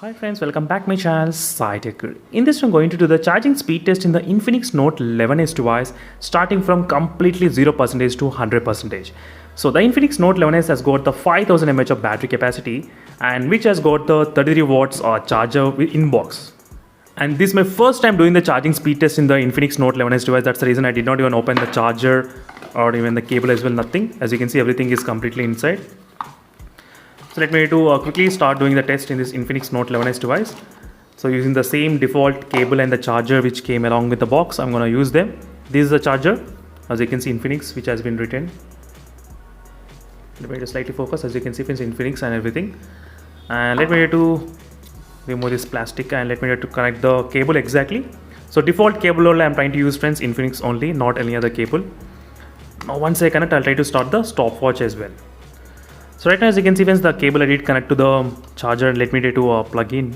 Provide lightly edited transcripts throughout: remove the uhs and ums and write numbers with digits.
Hi friends, welcome back to my channel SciTech. In this I'm going to do the charging speed test in the Infinix Note 11s device starting from completely 0% to 100%. So the Infinix Note 11s has got the 5000 mAh of battery capacity and which has got the 33 watts charger in box. And this is my first time doing the charging speed test in the Infinix Note 11s device. That's the reason I did not even open the charger or even the cable as well, nothing. As you can see, everything is completely inside. So let me quickly start doing the test in this Infinix Note 11s device. So using the same default cable and the charger which came along with the box, I'm going to use them. This is the charger, as you can see, Infinix, which has been written. Let me slightly focus, as you can see, it's Infinix and everything. And let me remove this plastic and let me to connect the cable exactly. So default cable only I'm trying to use, friends, Infinix only, not any other cable. Now once I connect, I'll try to start the stopwatch as well. So right now, as you can see, friends, the cable I did connect to the charger and let me plug in.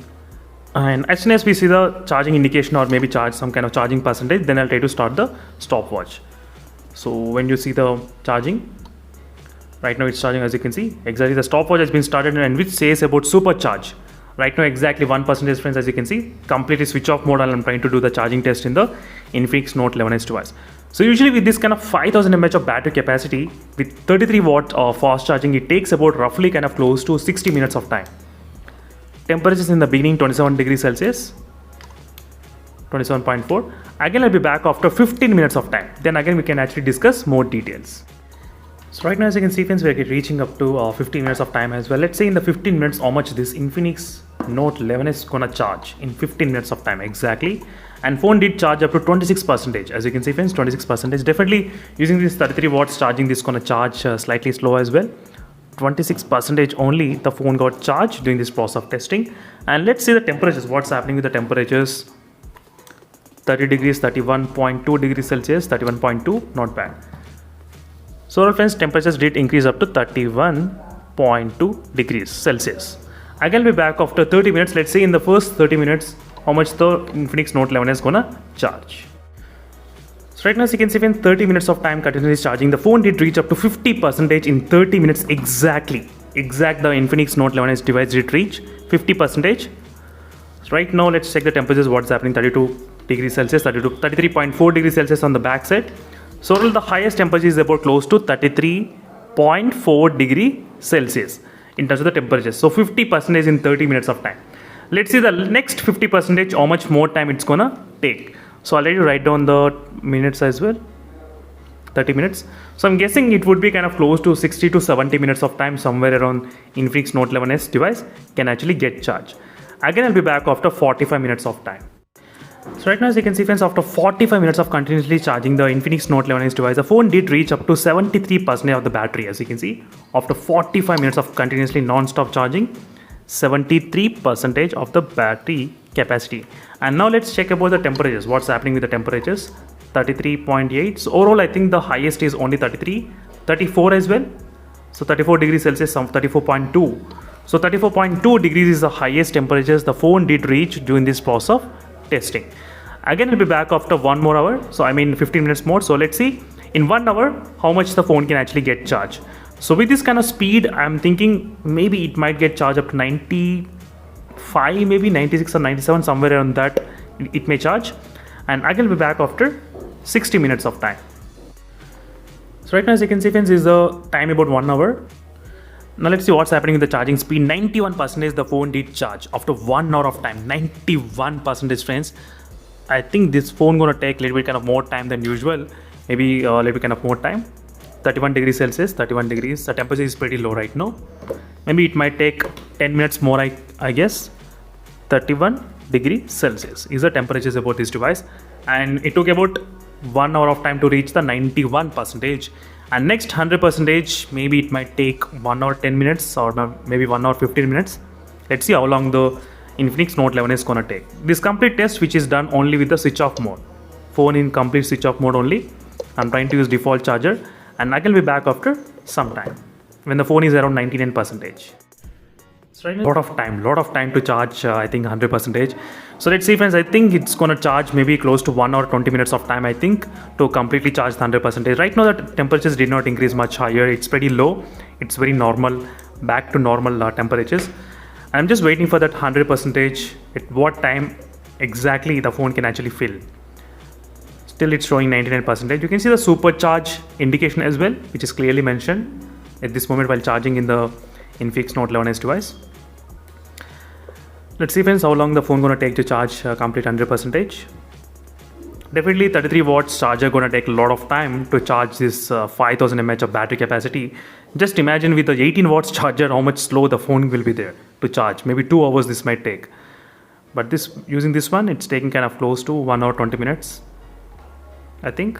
And as soon as we see the charging indication or maybe some kind of charging percentage, then I'll try to start the stopwatch. So when you see the charging, right now it's charging, as you can see, exactly the stopwatch has been started and which says about supercharge. Right now exactly 1%, friends, as you can see, completely switch off mode and I'm trying to do the charging test in the Infinix Note 11s device. So usually with this kind of 5000 mAh of battery capacity with 33 watt fast charging, it takes about roughly kind of close to 60 minutes of time. Temperatures in the beginning 27 degrees Celsius, 27.4. Again I'll be back after 15 minutes of time. Then again we can actually discuss more details. So right now, as you can see, friends, we are reaching up to 15 minutes of time as well. Let's say in the 15 minutes how much this Infinix Note 11 is gonna charge in 15 minutes of time exactly. And phone did charge up to 26%. As you can see, friends, 26%. Definitely using this 33 watts charging, this gonna charge slightly slow as well. 26% only the phone got charged during this process of testing. And let's see the temperatures, what's happening with the temperatures. 30 degrees, 31.2 degrees Celsius, 31.2, not bad. So friends, temperatures did increase up to 31.2 degrees Celsius. Again, we'll be back after 30 minutes. Let's say in the first 30 minutes, how much the Infinix Note 11 is gonna charge. So right now, as you can see, in 30 minutes of time continuously charging, the phone did reach up to 50% in 30 minutes exactly. The Infinix Note 11 device did reach 50%. So right now, let's check the temperatures, what's happening, 32 degrees Celsius, 33.4 degrees Celsius on the back side. So the highest temperature is about close to 33.4 degree Celsius in terms of the temperature. So 50% in 30 minutes of time. Let's see the next 50% how much more time it's gonna take. So I'll let you write down the minutes as well. 30 minutes. So I'm guessing it would be kind of close to 60 to 70 minutes of time somewhere around Infinix Note 11s device can actually get charged. Again, I'll be back after 45 minutes of time. So right now, as you can see, friends, after 45 minutes of continuously charging the Infinix Note 11s device, the phone did reach up to 73% of the battery. As you can see, after 45 minutes of continuously non-stop charging, 73% of the battery capacity. And now let's check about the temperatures. What's happening with the temperatures? 33.8. So overall, I think the highest is only 33, 34 as well. So 34 degrees Celsius, 34.2. So 34.2 degrees is the highest temperatures the phone did reach during this process of testing. Again, we'll be back after 1 more hour. So I mean 15 minutes more. So let's see in 1 hour how much the phone can actually get charged. So with this kind of speed, I'm thinking maybe it might get charged up to 95, maybe 96 or 97, somewhere around that it may charge. And again, we'll be back after 60 minutes of time. So right now, as you can see, friends, is the time about 1 hour. Now let's see what's happening with the charging speed. 91% the phone did charge after 1 hour of time. 91%, friends. I think this phone gonna take a little bit kind of more time than usual. Maybe a little bit kind of more time. 31 degrees Celsius, 31 degrees. The temperature is pretty low right now. Maybe it might take 10 minutes more, I guess. 31 degrees Celsius is the temperatures about this device. And it took about 1 hour of time to reach the 91%. And next 100%, maybe it might take 1 hour 10 minutes or maybe 1 hour 15 minutes. Let's see how long the Infinix Note 11 is gonna take. This complete test which is done only with the switch off mode. Phone in complete switch off mode only. I'm trying to use default charger and I can be back after some time when the phone is around 99%. So right now, lot of time to charge, I think 100%. So let's see, friends, I think it's gonna charge maybe close to 1 hour 20 minutes of time, I think, to completely charge the 100%. Right now the temperatures did not increase much higher. It's pretty low. It's very normal, back to normal temperatures. I'm just waiting for that 100% at what time exactly the phone can actually fill. Still it's showing 99%. You can see the supercharge indication as well, which is clearly mentioned at this moment while charging in the Infinix Note 11s device. Let's see friends how long the phone gonna take to charge complete 100%. Definitely 33 watts charger gonna take a lot of time to charge this 5000 mAh of battery capacity. Just imagine with the 18 watts charger how much slow the phone will be there to charge. Maybe 2 hours this might take. But this using this one, it's taking kind of close to 1 hour 20 minutes, I think.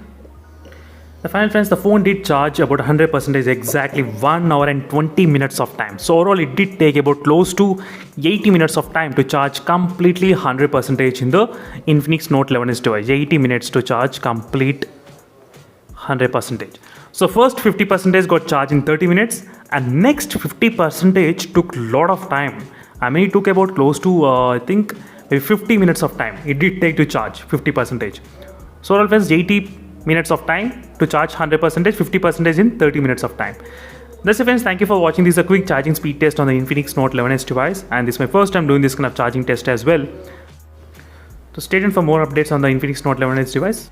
The final friends, the phone did charge about 100% exactly 1 hour and 20 minutes of time. So overall it did take about close to 80 minutes of time to charge completely 100% in the Infinix Note 11s device. 80 minutes to charge complete 100%. So first 50% got charged in 30 minutes and next 50% took a lot of time. I mean it took about close to I think maybe 50 minutes of time it did take to charge 50%. So overall friends, 80 minutes of time to charge 100%, 50% in 30 minutes of time. That's it friends, thank you for watching. This is a quick charging speed test on the Infinix Note 11s device, and this is my first time doing this kind of charging test as well. So stay tuned for more updates on the Infinix Note 11s device.